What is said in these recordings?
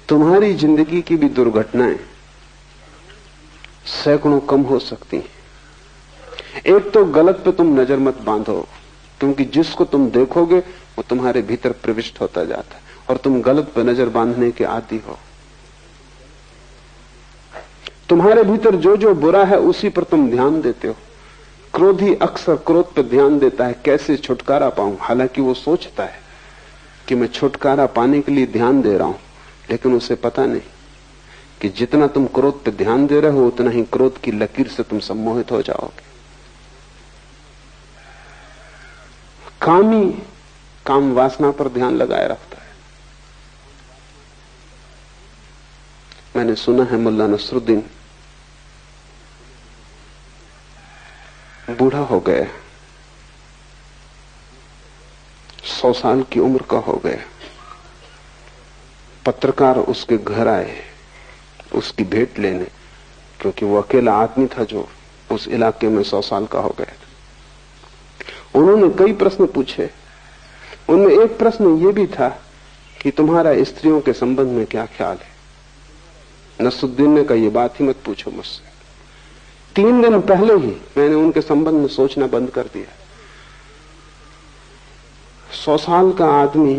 तुम्हारी जिंदगी की भी दुर्घटनाएं सैकड़ों कम हो सकती हैं। एक तो गलत पे तुम नजर मत बांधो, क्योंकि जिसको तुम देखोगे वो तुम्हारे भीतर प्रविष्ट होता जाता है और तुम गलत पे नजर बांधने के आदी हो। तुम्हारे भीतर जो जो बुरा है उसी पर तुम ध्यान देते हो। क्रोधी अक्सर क्रोध पर ध्यान देता है, कैसे छुटकारा पाऊं, हालांकि वो सोचता है कि मैं छुटकारा पाने के लिए ध्यान दे रहा हूं, लेकिन उसे पता नहीं कि जितना तुम क्रोध पे ध्यान दे रहे हो उतना ही क्रोध की लकीर से तुम सम्मोहित हो जाओगे। कामी काम वासना पर ध्यान लगाए रखता है। मैंने सुना है मुल्ला नसरुद्दीन बूढ़ा हो गया, 100 साल की उम्र का हो गया। पत्रकार उसके घर आए उसकी भेंट लेने, क्योंकि वो अकेला आदमी था जो उस इलाके में 100 साल का हो गया था। उन्होंने कई प्रश्न पूछे। उनमें एक प्रश्न ये भी था कि तुम्हारा स्त्रियों के संबंध में क्या ख्याल है। नसरुद्दीन ने कहा, ये बात ही मत पूछो मुझसे। 3 दिन पहले ही मैंने उनके संबंध में सोचना बंद कर दिया। 100 साल का आदमी,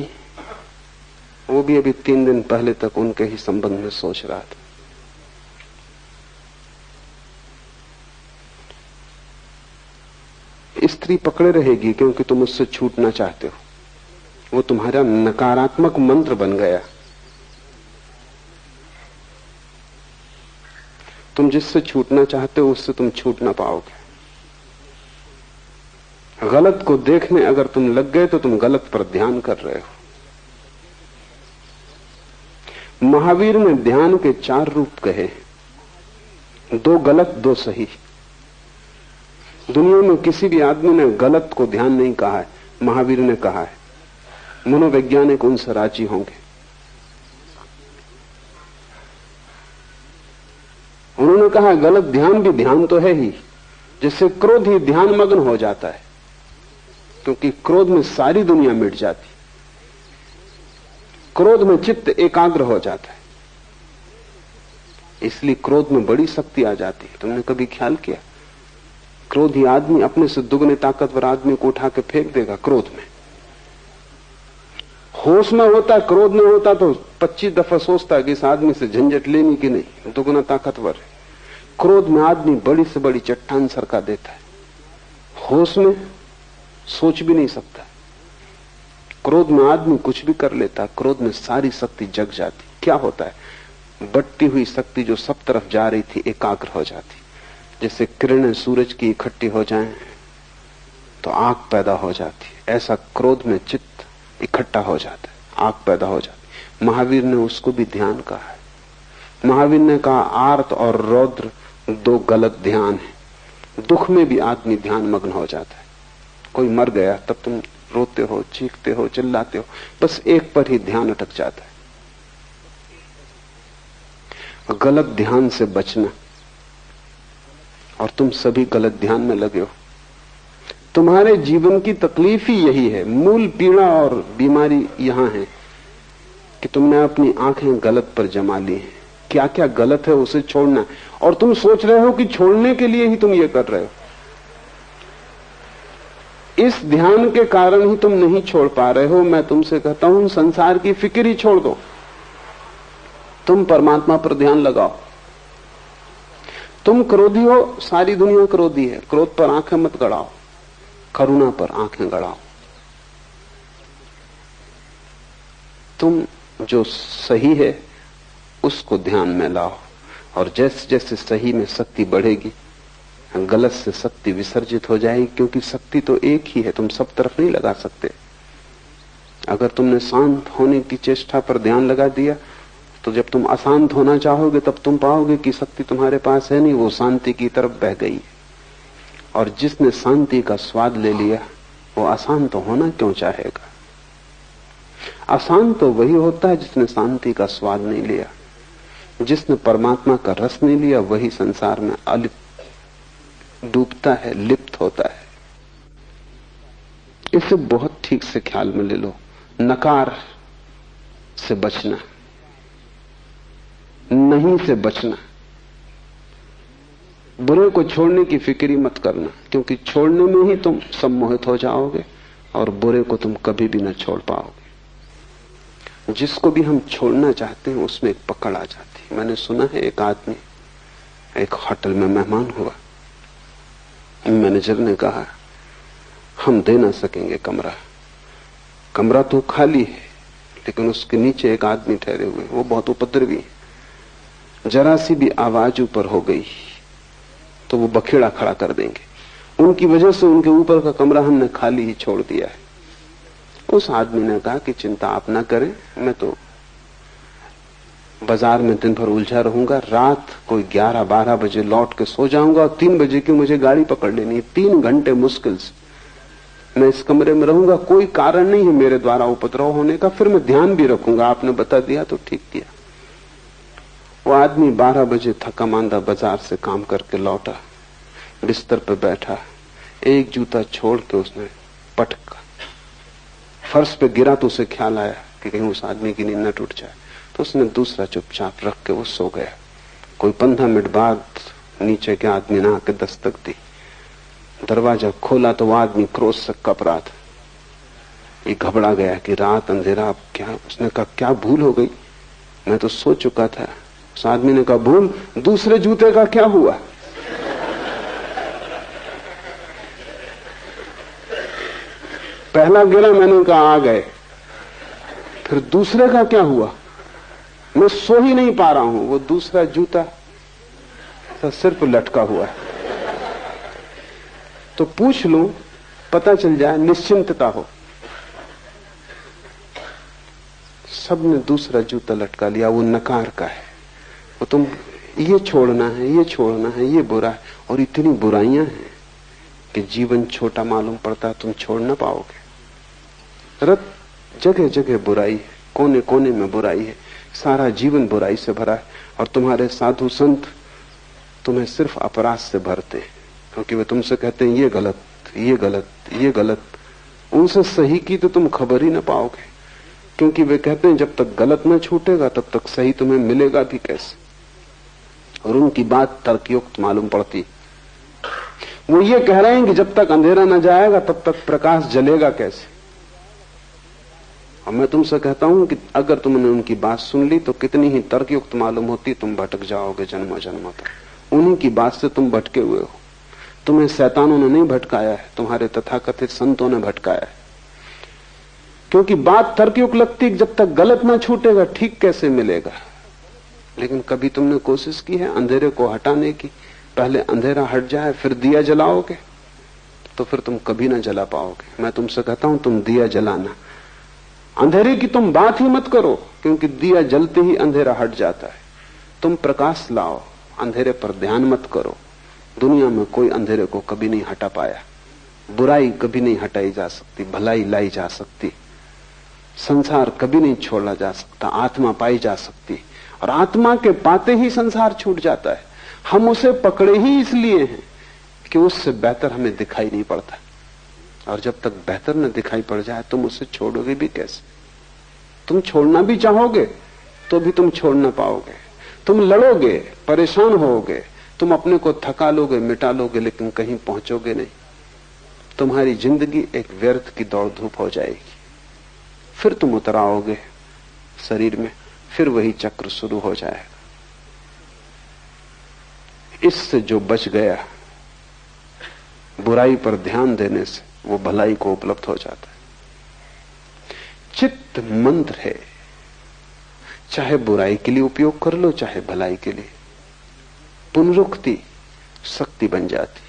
वो भी अभी 3 दिन पहले तक उनके ही संबंध में सोच रहा था। स्त्री पकड़े रहेगी क्योंकि तुम उससे छूटना चाहते हो। वो तुम्हारा नकारात्मक मंत्र बन गया। तुम जिससे छूटना चाहते हो उससे तुम छूट ना पाओगे। गलत को देखने अगर तुम लग गए तो तुम गलत पर ध्यान कर रहे हो। महावीर ने ध्यान के 4 रूप कहे, 2 गलत 2 सही। दुनिया में किसी भी आदमी ने गलत को ध्यान नहीं कहा है, महावीर ने कहा है। मनोवैज्ञानिक उनसे राजी होंगे। उन्होंने कहा गलत ध्यान भी ध्यान तो है ही, जिससे क्रोध ही ध्यान मग्न हो जाता है, क्योंकि क्रोध में सारी दुनिया मिट जाती। क्रोध में चित्त एकाग्र हो जाता है, इसलिए क्रोध में बड़ी शक्ति आ जाती है। तुमने कभी ख्याल किया, क्रोधी आदमी अपने से दुगने ताकतवर आदमी को उठा के फेंक देगा क्रोध में। होश में होता, क्रोध में होता तो 25 दफा सोचता कि इस आदमी से झंझट लेनी कि नहीं, दुगना ताकतवर है। क्रोध में आदमी बड़ी से बड़ी चट्टान सरका देता है, होश में सोच भी नहीं सकता। क्रोध में आदमी कुछ भी कर लेता, क्रोध में सारी शक्ति जग जाती। क्या होता है, बटती हुई शक्ति जो सब तरफ जा रही थी एकाग्र हो जाती। जैसे किरणें सूरज की इकट्ठी हो जाएं तो आग पैदा हो जाती, ऐसा क्रोध में चित्त इकट्ठा हो जाता है, आग पैदा हो जाती। महावीर ने उसको भी ध्यान कहा है। महावीर ने कहा आर्त और रौद्र 2 गलत ध्यान है। दुख में भी आदमी ध्यान मग्न हो जाता है। कोई मर गया तब तुम रोते हो, चीखते हो, चिल्लाते हो, बस एक पर ही ध्यान अटक जाता है। गलत ध्यान से बचना, और तुम सभी गलत ध्यान में लगे हो। तुम्हारे जीवन की तकलीफ ही यही है, मूल पीड़ा और बीमारी यहां है कि तुमने अपनी आंखें गलत पर जमा ली हैं। क्या क्या गलत है उसे छोड़ना, और तुम सोच रहे हो कि छोड़ने के लिए ही तुम ये कर रहे हो। इस ध्यान के कारण ही तुम नहीं छोड़ पा रहे हो। मैं तुमसे कहता हूं संसार की फिक्र ही छोड़ दो, तुम परमात्मा पर ध्यान लगाओ। तुम क्रोधी हो, सारी दुनिया क्रोधी है, क्रोध पर आंखें मत गड़ाओ, करुणा पर आंखें गड़ाओ। तुम जो सही है उसको ध्यान में लाओ, और जैसे जैसे सही में शक्ति बढ़ेगी गलत से शक्ति विसर्जित हो जाएगी, क्योंकि शक्ति तो एक ही है, तुम सब तरफ नहीं लगा सकते। अगर तुमने शांत होने की चेष्टा पर ध्यान लगा दिया तो जब तुम अशांत होना चाहोगे तब तुम पाओगे कि शक्ति तुम्हारे पास है नहीं, वो शांति की तरफ बह गई। और जिसने शांति का स्वाद ले लिया वो अशांत होना क्यों चाहेगा। अशांत तो वही होता है जिसने शांति का स्वाद नहीं लिया। जिसने परमात्मा का रस नहीं लिया वही संसार में अलिप्त डूबता है, लिप्त होता है। इसे बहुत ठीक से ख्याल में ले लो। नकार से बचना, नहीं से बचना। बुरे को छोड़ने की फिक्र ही मत करना, क्योंकि छोड़ने में ही तुम सम्मोहित हो जाओगे और बुरे को तुम कभी भी न छोड़ पाओगे। जिसको भी हम छोड़ना चाहते हैं उसमें एक पकड़ आ जाती है। मैंने सुना है एक आदमी एक होटल में मेहमान हुआ, मैनेजर ने कहा हम दे ना सकेंगे कमरा तो खाली है, लेकिन उसके नीचे एक आदमी ठहरे हुए, वो बहुत उपद्रवी है, जरा सी भी आवाज ऊपर हो गई तो वो बखेड़ा खड़ा कर देंगे। उनकी वजह से उनके ऊपर का कमरा हमने खाली ही छोड़ दिया है। उस आदमी ने कहा कि चिंता आप ना करें, मैं तो बाजार में दिन भर उलझा रहूंगा, रात कोई 11-12 बजे लौट के सो जाऊंगा और 3 बजे की मुझे गाड़ी पकड़ लेनी है। 3 घंटे मुश्किल से मैं इस कमरे में रहूंगा, कोई कारण नहीं है मेरे द्वारा उपद्रव होने का, फिर मैं ध्यान भी रखूंगा, आपने बता दिया तो ठीक किया। वो आदमी 12 बजे थका मांदा बाजार से काम करके लौटा, बिस्तर पर बैठा, एक जूता छोड़ के उसने पटका, फर्श पे गिरा तो उसे ख्याल आया कि कहीं उस आदमी की नींद न टूट जाए, तो उसने दूसरा चुपचाप रख के वो सो गया। कोई 15 मिनट बाद नीचे के आदमी ने आके दस्तक दी, दरवाजा खोला तो वो आदमी क्रोध से कप रहा था। ये घबरा गया कि रात अंधेरा, अब क्या? उसने कहा क्या भूल हो गई, मैं तो सो चुका था। उस आदमी ने कहा भूल, दूसरे जूते का क्या हुआ? पहला गिरा, मैंने कहा आ गए, फिर दूसरे का क्या हुआ? मैं सो ही नहीं पा रहा हूं, वो दूसरा जूता सिर पर लटका हुआ है, तो पूछ लूं, पता चल जाए, निश्चिंतता हो। सबने दूसरा जूता लटका लिया, वो नकार का है, वो तुम ये छोड़ना है, ये छोड़ना है, ये बुरा है, और इतनी बुराइयां हैं कि जीवन छोटा मालूम पड़ता है, तुम छोड़ ना पाओगे। रत जगह जगह बुराई है, कोने कोने में बुराई है, सारा जीवन बुराई से भरा है, और तुम्हारे साधु संत तुम्हें सिर्फ अपराध से भरते हैं, क्योंकि वे तुमसे कहते हैं ये गलत, ये गलत, ये गलत। उनसे सही की तो तुम खबर ही ना पाओगे, क्योंकि वे कहते हैं जब तक गलत न छूटेगा तब तक सही तुम्हें मिलेगा भी कैसे। और उनकी बात तर्कयुक्त मालूम पड़ती। वो ये कह रहे हैं कि जब तक अंधेरा न जाएगा तब तक प्रकाश जलेगा कैसे। और मैं तुमसे कहता हूं कि अगर तुमने उनकी बात सुन ली तो कितनी ही तर्कयुक्त मालूम होती, तुम भटक जाओगे जन्मों जन्मों तक। उन्हीं की बात से तुम भटके हुए हो। तुम्हें शैतानों ने नहीं भटकाया है, तुम्हारे तथाकथित संतों ने भटकाया है। क्योंकि बात तर्कयुक्त लगती है, जब तक गलत ना छूटेगा ठीक कैसे मिलेगा। लेकिन कभी तुमने कोशिश की है अंधेरे को हटाने की? पहले अंधेरा हट जाए फिर दिया जलाओगे तो फिर तुम कभी ना जला पाओगे। मैं तुमसे कहता हूं तुम दिया जलाना, अंधेरे की तुम बात ही मत करो, क्योंकि दिया जलते ही अंधेरा हट जाता है। तुम प्रकाश लाओ, अंधेरे पर ध्यान मत करो। दुनिया में कोई अंधेरे को कभी नहीं हटा पाया। बुराई कभी नहीं हटाई जा सकती, भलाई लाई जा सकती। संसार कभी नहीं छोड़ा जा सकता, आत्मा पाई जा सकती, और आत्मा के पाते ही संसार छूट जाता है। हम उसे पकड़े ही इसलिए हैं कि उससे बेहतर हमें दिखाई नहीं पड़ता, और जब तक बेहतर न दिखाई पड़ जाए तुम उसे छोड़ोगे भी कैसे। तुम छोड़ना भी चाहोगे तो भी तुम छोड़ ना पाओगे। तुम लड़ोगे, परेशान होोगे, तुम अपने को थका लोगे, मिटा लोगे, लेकिन कहीं पहुंचोगे नहीं। तुम्हारी जिंदगी एक व्यर्थ की दौड़ धूप हो जाएगी। फिर तुम उतर आओगे शरीर में, फिर वही चक्र शुरू हो जाएगा। इससे जो बच गया बुराई पर ध्यान देने से, वो भलाई को उपलब्ध हो जाता है। चित्त मंत्र है, चाहे बुराई के लिए उपयोग कर लो चाहे भलाई के लिए, पुनरुक्ति शक्ति बन जाती।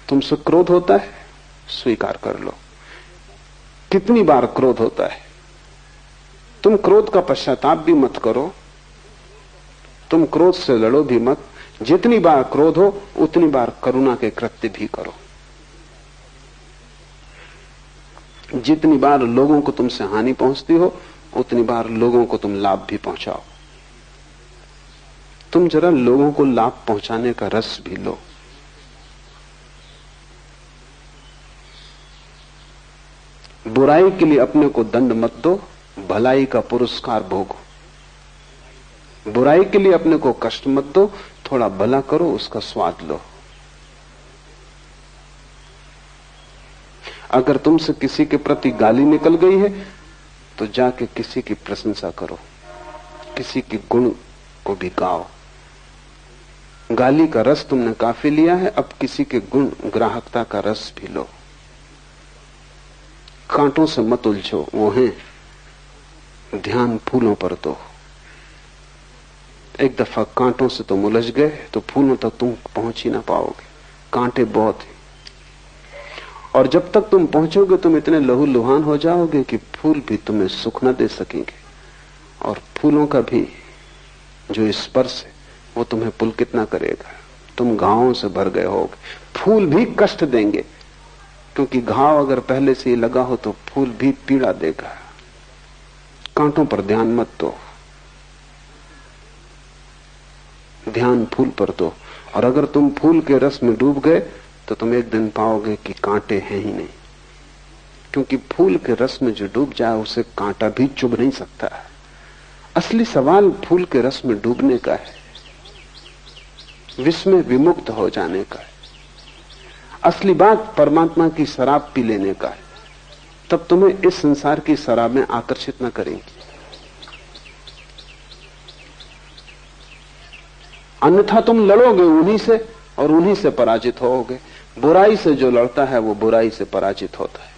तुमसे क्रोध होता है, स्वीकार कर लो। कितनी बार क्रोध होता है, तुम क्रोध का पश्चाताप भी मत करो, तुम क्रोध से लड़ो भी मत। जितनी बार क्रोध हो उतनी बार करुणा के कृत्य भी करो। जितनी बार लोगों को तुमसे हानि पहुंचती हो उतनी बार लोगों को तुम लाभ भी पहुंचाओ। तुम जरा लोगों को लाभ पहुंचाने का रस भी लो। बुराई के लिए अपने को दंड मत दो, भलाई का पुरस्कार भोगो। बुराई के लिए अपने को कष्ट मत दो, थोड़ा भला करो, उसका स्वाद लो। अगर तुमसे किसी के प्रति गाली निकल गई है तो जाके किसी की प्रशंसा करो, किसी की गुण को भी गाओ। गाली का रस तुमने काफी लिया है, अब किसी के गुण ग्राहकता का रस भी लो। कांटों से मत उलझो, वो हैं, ध्यान फूलों पर दो। एक दफा कांटों से तुम उलझ गए तो फूलों तक तुम पहुंच ही ना पाओगे, कांटे बहुत हैं। और जब तक तुम पहुंचोगे तुम इतने लहूलुहान हो जाओगे कि फूल भी तुम्हें सुख न दे सकेंगे, और फूलों का भी जो स्पर्श है वो तुम्हें पुलकित ना करेगा। तुम घावों से भर गए होगे, फूल भी कष्ट देंगे, क्योंकि घाव अगर पहले से ही लगा हो तो फूल भी पीड़ा देगा। कांटों पर ध्यान मत दो, ध्यान फूल पर दो। और अगर तुम फूल के रस में डूब गए तो तुम एक दिन पाओगे कि कांटे हैं ही नहीं, क्योंकि फूल के रस में जो डूब जाए उसे कांटा भी चुभ नहीं सकता। असली सवाल फूल के रस में डूबने का है, विष में विमुक्त हो जाने का है। असली बात परमात्मा की शराब पी लेने का है, तब तुम्हें इस संसार की शराब में आकर्षित न करेंगी। अन्यथा तुम लड़ोगे उन्हीं से और उन्हीं से पराजित होोगे। बुराई से जो लड़ता है वो बुराई से पराजित होता है।